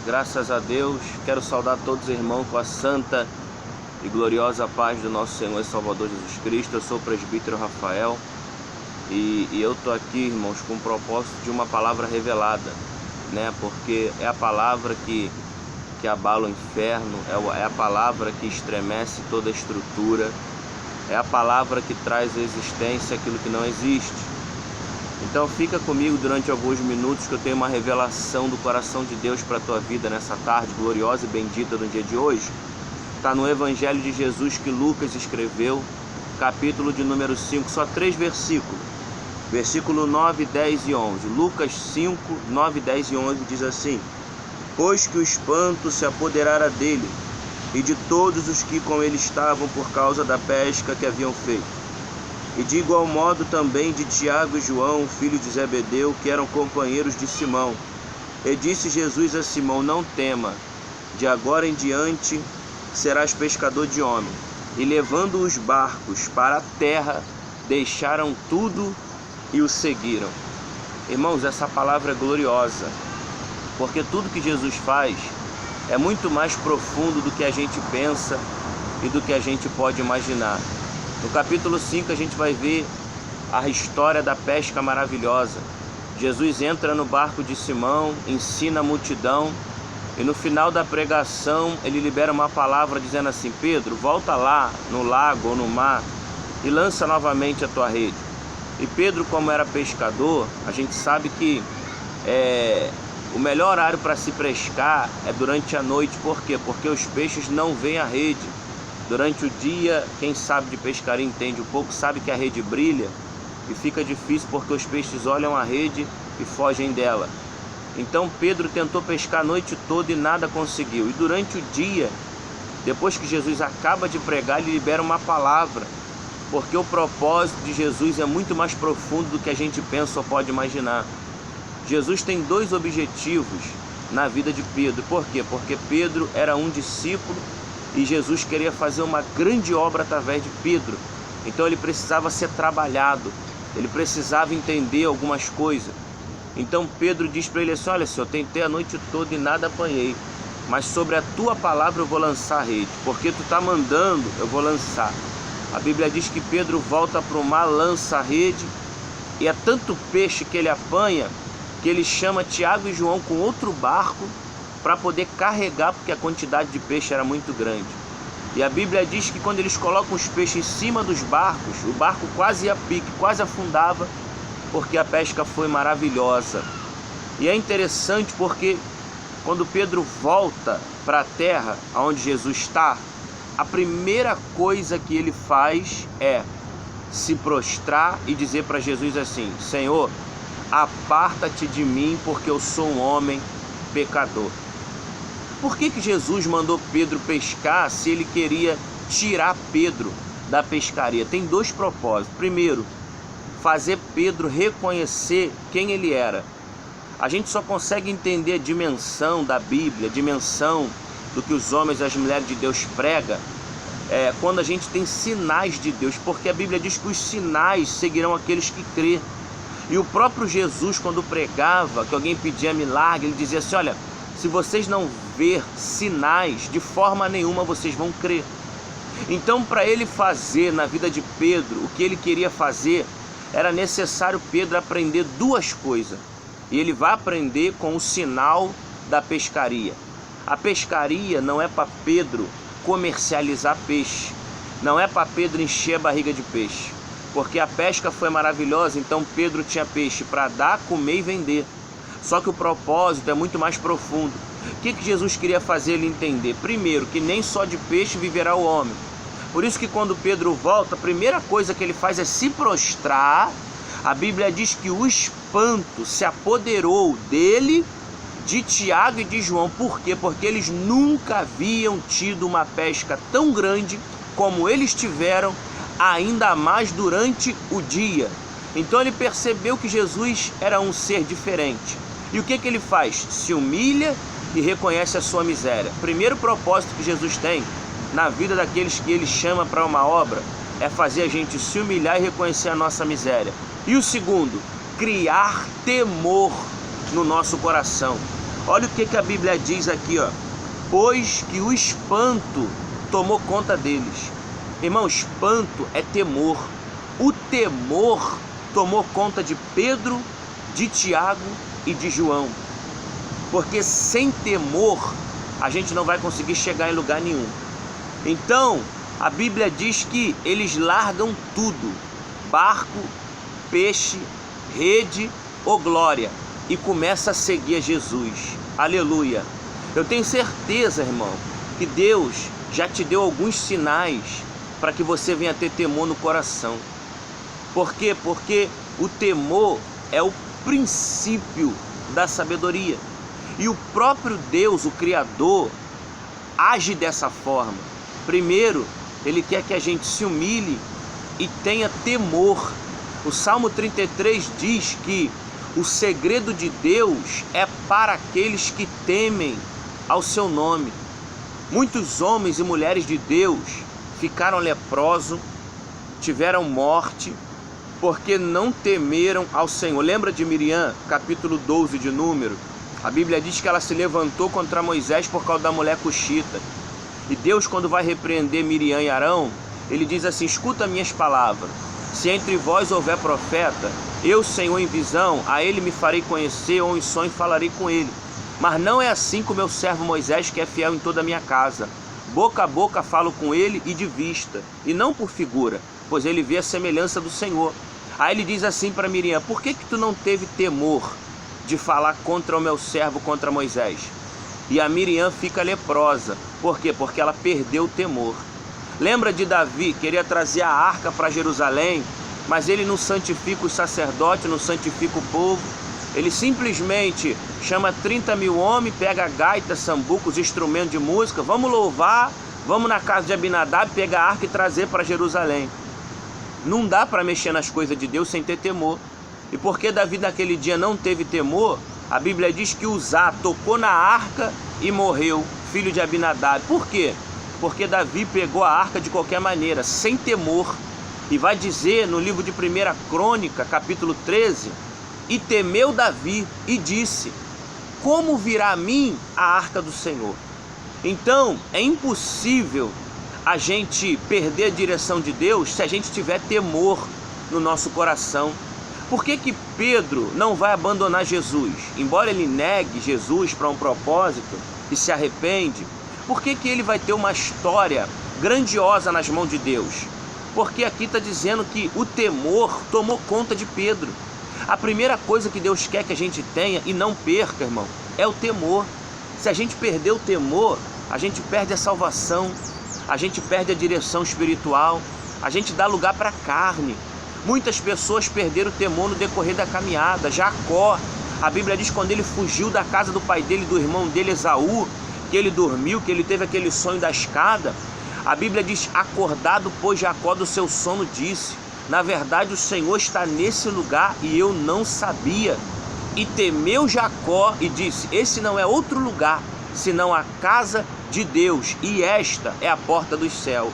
Graças a Deus, quero saudar todos os irmãos com a santa e gloriosa paz do nosso Senhor e Salvador Jesus Cristo. Eu sou o presbítero Rafael e eu estou aqui, irmãos, com o propósito de uma palavra revelada, né? Porque é a palavra que abala o inferno, é a palavra que estremece toda a estrutura, é a palavra que traz à existência aquilo que não existe. Então fica comigo durante alguns minutos que eu tenho uma revelação do coração de Deus para a tua vida nessa tarde gloriosa e bendita do dia de hoje. Está no Evangelho de Jesus que Lucas escreveu, capítulo de número 5, só 3 versículos. Versículo 9, 10 e 11. Lucas 5, 9, 10 e 11 diz assim: Pois que o espanto se apoderara dele e de todos os que com ele estavam por causa da pesca que haviam feito. E de igual modo também de Tiago e João, filho de Zebedeu, que eram companheiros de Simão. E disse Jesus a Simão: Não tema, de agora em diante serás pescador de homens. E levando os barcos para a terra, deixaram tudo e o seguiram. Irmãos, essa palavra é gloriosa, porque tudo que Jesus faz é muito mais profundo do que a gente pensa e do que a gente pode imaginar. No capítulo 5 a gente vai ver a história da pesca maravilhosa. Jesus entra no barco de Simão, ensina a multidão e no final da pregação ele libera uma palavra dizendo assim: Pedro, volta lá no lago ou no mar e lança novamente a tua rede. E Pedro, como era pescador, a gente sabe que o melhor horário para se pescar é durante a noite. Por quê? Porque os peixes não veem a rede. Durante o dia, quem sabe de pescaria entende um pouco, sabe que a rede brilha e fica difícil porque os peixes olham a rede e fogem dela. Então Pedro tentou pescar a noite toda e nada conseguiu. E durante o dia, depois que Jesus acaba de pregar, ele libera uma palavra, porque o propósito de Jesus é muito mais profundo do que a gente pensa ou pode imaginar. Jesus tem 2 objetivos na vida de Pedro. Por quê? Porque Pedro era um discípulo e Jesus queria fazer uma grande obra através de Pedro. Então ele precisava ser trabalhado, ele precisava entender algumas coisas. Então Pedro diz para ele assim: olha, Senhor, eu tentei a noite toda e nada apanhei, mas sobre a tua palavra eu vou lançar a rede, porque tu está mandando, eu vou lançar. A Bíblia diz que Pedro volta para o mar, lança a rede, e é tanto peixe que ele apanha, que ele chama Tiago e João com outro barco para poder carregar, porque a quantidade de peixe era muito grande. E a Bíblia diz que quando eles colocam os peixes em cima dos barcos, o barco quase ia a pique, quase afundava, porque a pesca foi maravilhosa. E é interessante porque quando Pedro volta para a terra onde Jesus está, a primeira coisa que ele faz é se prostrar e dizer para Jesus assim: Senhor, aparta-te de mim, porque eu sou um homem pecador. Por que Jesus mandou Pedro pescar se ele queria tirar Pedro da pescaria? Tem 2 propósitos. Primeiro, fazer Pedro reconhecer quem ele era. A gente só consegue entender a dimensão da Bíblia, a dimensão do que os homens e as mulheres de Deus pregam, quando a gente tem sinais de Deus, porque a Bíblia diz que os sinais seguirão aqueles que crê. E o próprio Jesus, quando pregava, que alguém pedia milagre, ele dizia assim: olha, se vocês não ver sinais, de forma nenhuma vocês vão crer. Então, para ele fazer na vida de Pedro o que ele queria fazer, era necessário Pedro aprender 2 coisas. E ele vai aprender com o sinal da pescaria. A pescaria não é para Pedro comercializar peixe, não é para Pedro encher a barriga de peixe, porque a pesca foi maravilhosa, então Pedro tinha peixe para dar, comer e vender. Só que o propósito é muito mais profundo. O que Jesus queria fazer ele entender? Primeiro, que nem só de peixe viverá o homem. Por isso que quando Pedro volta, a primeira coisa que ele faz é se prostrar. A Bíblia diz que o espanto se apoderou dele, de Tiago e de João. Por quê? Porque eles nunca haviam tido uma pesca tão grande como eles tiveram, ainda mais durante o dia. Então ele percebeu que Jesus era um ser diferente. E o que ele faz? Se humilha e reconhece a sua miséria. O primeiro propósito que Jesus tem na vida daqueles que ele chama para uma obra é fazer a gente se humilhar e reconhecer a nossa miséria. E o segundo, criar temor no nosso coração. Olha o que a Bíblia diz aqui, ó. Pois que o espanto tomou conta deles. Irmão, espanto é temor. O temor tomou conta de Pedro, de Tiago e de João. Porque sem temor a gente não vai conseguir chegar em lugar nenhum. Então, a Bíblia diz que eles largam tudo: barco, peixe, rede ou glória, e começa a seguir a Jesus. Aleluia! Eu tenho certeza, irmão, que Deus já te deu alguns sinais para que você venha ter temor no coração. Por quê? Porque o temor é o princípio da sabedoria. E o próprio Deus, o Criador, age dessa forma. Primeiro, Ele quer que a gente se humilhe e tenha temor. O Salmo 33 diz que o segredo de Deus é para aqueles que temem ao seu nome. Muitos homens e mulheres de Deus ficaram leprosos, tiveram morte, porque não temeram ao Senhor. Lembra de Miriam, capítulo 12 de Número? A Bíblia diz que ela se levantou contra Moisés por causa da mulher cuxita. E Deus, quando vai repreender Miriam e Arão, Ele diz assim: escuta minhas palavras. Se entre vós houver profeta, eu, Senhor, em visão, a ele me farei conhecer, ou em sonho falarei com ele. Mas não é assim com o meu servo Moisés, que é fiel em toda a minha casa. Boca a boca falo com ele e de vista, e não por figura, pois ele vê a semelhança do Senhor. Aí ele diz assim para Miriam: por que tu não teve temor de falar contra o meu servo, contra Moisés? E a Miriam fica leprosa. Por quê? Porque ela perdeu o temor. Lembra de Davi, queria trazer a arca para Jerusalém, mas ele não santifica os sacerdotes, não santifica o povo. Ele simplesmente chama 30 mil homens, pega gaita, sambuca, os instrumentos de música, vamos louvar, vamos na casa de Abinadab, pegar a arca e trazer para Jerusalém. Não dá para mexer nas coisas de Deus sem ter temor. E porque Davi naquele dia não teve temor, a Bíblia diz que Uzá tocou na arca e morreu, filho de Abinadab. Por quê? Porque Davi pegou a arca de qualquer maneira, sem temor. E vai dizer no livro de 1 Crônica, capítulo 13, e temeu Davi e disse: como virá a mim a arca do Senhor? Então, é impossível a gente perder a direção de Deus se a gente tiver temor no nosso coração. Por que que Pedro não vai abandonar Jesus? Embora ele negue Jesus para um propósito e se arrepende, por que que ele vai ter uma história grandiosa nas mãos de Deus? Porque aqui está dizendo que o temor tomou conta de Pedro. A primeira coisa que Deus quer que a gente tenha e não perca, irmão, é o temor. Se a gente perder o temor, a gente perde a salvação, a gente perde a direção espiritual, a gente dá lugar para a carne. Muitas pessoas perderam o temor no decorrer da caminhada. Jacó, a Bíblia diz, quando ele fugiu da casa do pai dele, do irmão dele Esaú, que ele dormiu, que ele teve aquele sonho da escada, a Bíblia diz: acordado, pois, Jacó do seu sono, disse: na verdade o Senhor está nesse lugar e eu não sabia. E temeu Jacó e disse: esse não é outro lugar, senão a casa de Deus, e esta é a porta dos céus.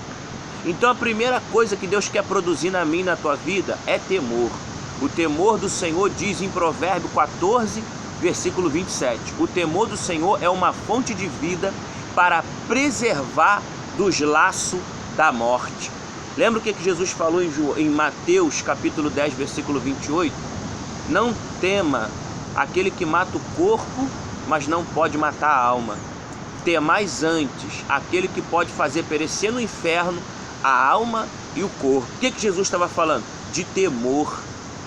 Então a primeira coisa que Deus quer produzir na minha e na tua vida é temor. O temor do Senhor diz em Provérbio 14, versículo 27. O temor do Senhor é uma fonte de vida para preservar dos laços da morte. Lembra o que Jesus falou em Mateus capítulo 10, versículo 28? Não tema aquele que mata o corpo, mas não pode matar a alma. Temais antes aquele que pode fazer perecer no inferno a alma e o corpo. O que Jesus estava falando? De temor.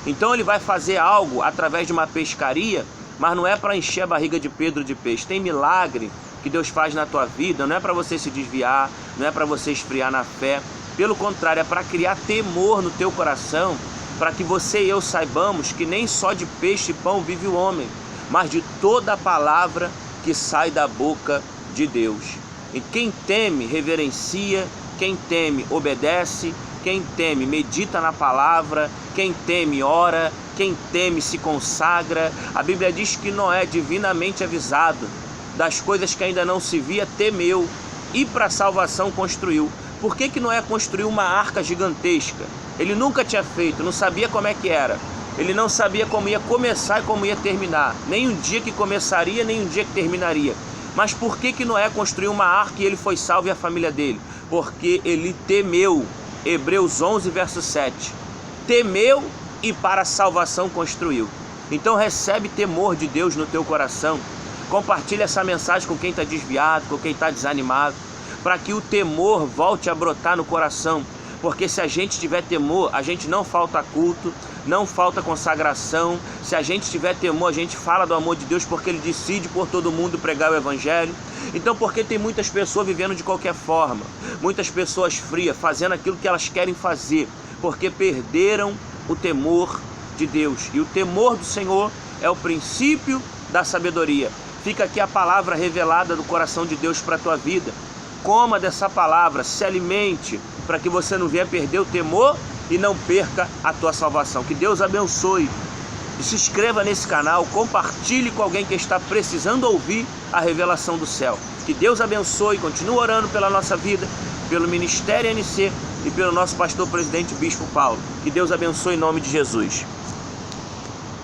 Então ele vai fazer algo através de uma pescaria, mas não é para encher a barriga de Pedro de peixe. Tem milagre que Deus faz na tua vida, não é para você se desviar, não é para você esfriar na fé. Pelo contrário, é para criar temor no teu coração, para que você e eu saibamos que nem só de peixe e pão vive o homem, mas de toda a palavra que sai da boca de Deus. E quem teme, reverencia. Quem teme, obedece. Quem teme, medita na palavra. Quem teme, ora. Quem teme, se consagra. A Bíblia diz que Noé, divinamente avisado das coisas que ainda não se via, temeu e para a salvação construiu. Por que que Noé construiu uma arca gigantesca? Ele nunca tinha feito, não sabia como é que era. Ele não sabia como ia começar e como ia terminar. Nem um dia que começaria, nem um dia que terminaria. Mas por que Noé construiu uma arca e ele foi salvo e a família dele? Porque ele temeu. Hebreus 11, verso 7. Temeu e para a salvação construiu. Então recebe temor de Deus no teu coração. Compartilha essa mensagem com quem está desviado, com quem está desanimado, para que o temor volte a brotar no coração. Porque se a gente tiver temor, a gente não falta culto, não falta consagração. Se a gente tiver temor, a gente fala do amor de Deus, porque Ele decide por todo mundo pregar o Evangelho. Então, porque tem muitas pessoas vivendo de qualquer forma, muitas pessoas frias, fazendo aquilo que elas querem fazer, porque perderam o temor de Deus. E o temor do Senhor é o princípio da sabedoria. Fica aqui a palavra revelada do coração de Deus para a tua vida. Coma dessa palavra, se alimente, para que você não venha perder o temor e não perca a tua salvação. Que Deus abençoe. E se inscreva nesse canal, compartilhe com alguém que está precisando ouvir a revelação do céu. Que Deus abençoe, continue orando pela nossa vida, pelo Ministério NC e pelo nosso pastor presidente Bispo Paulo. Que Deus abençoe em nome de Jesus.